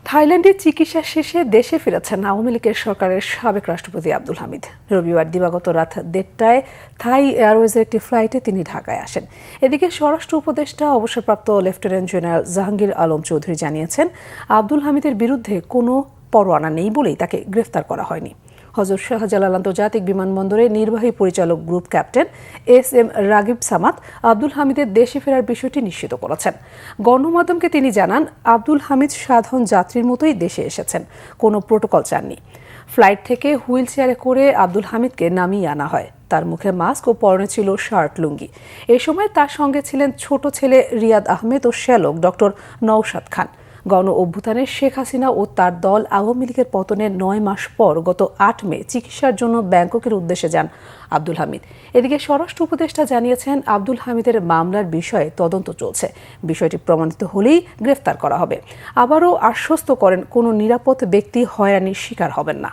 থাইল্যান্ডে চিকিৎসা শেষে দেশে ফিরেছেন আওয়ামী লীগের সরকারের সাবেক রাষ্ট্রপতি আব্দুল হামিদ। রবিবার দিবাগত রাত 1:30টায় থাই এয়ারওয়েজের একটি ফ্লাইটে তিনি ঢাকায় আসেন। এদিকে স্বরাষ্ট্র উপদেষ্টা অবসরপ্রাপ্ত লেফটেন্যান্ট জেনারেল জাহাঙ্গীর আলম চৌধুরী জানিয়েছেন, আব্দুল হামিদের বিরুদ্ধে কোনো পরোয়ানা নেই বলেই তাকে গ্রেফতার করা হয়নি। হযরত শাহজালাল আন্তর্জাতিক বিমানবন্দরের নির্বাহী পরিচালক group captain S M. Ragib Samad Abdul হামিদের দেশে ফেরার বিষয়টি নিশ্চিত করেছেন। গণমাধ্যমকে তিনি জানান, আব্দুল হামিদ সাধারণ যাত্রীর মতোই দেশে এসেছেন, কোনো প্রোটোকল চাননি। ফ্লাইট থেকে হুইল চেয়ারে করে আব্দুল হামিদকে নামিয়ে আনা হয়। তার মুখে মাস্ক ও পরনে ছিল শার্ট লুঙ্গি। এ সময় তার সঙ্গে ছিলেন ছোট ছেলে রিয়াদ আহমেদ ও শ্যালক ডক্টর নওশাদ খান। গণ অভ্যুত্থানে শেখ হাসিনা ও তার দল আওয়ামী লীগের পতনের 9 মাস পর গত 8 মে চিকিৎসার জন্য ব্যাংককের উদ্দেশ্যে যান আব্দুল হামিদ। এদিকে স্বরাষ্ট্র উপদেষ্টা জানিয়েছেন, আব্দুল হামিদের মামলার বিষয়ে তদন্ত চলছে। বিষয়টি প্রমাণিত হলেই গ্রেফতার করা হবে। আবারও আশ্বস্ত করেন, কোনো নিরাপদ ব্যক্তি হয়রানির শিকার হবেন না।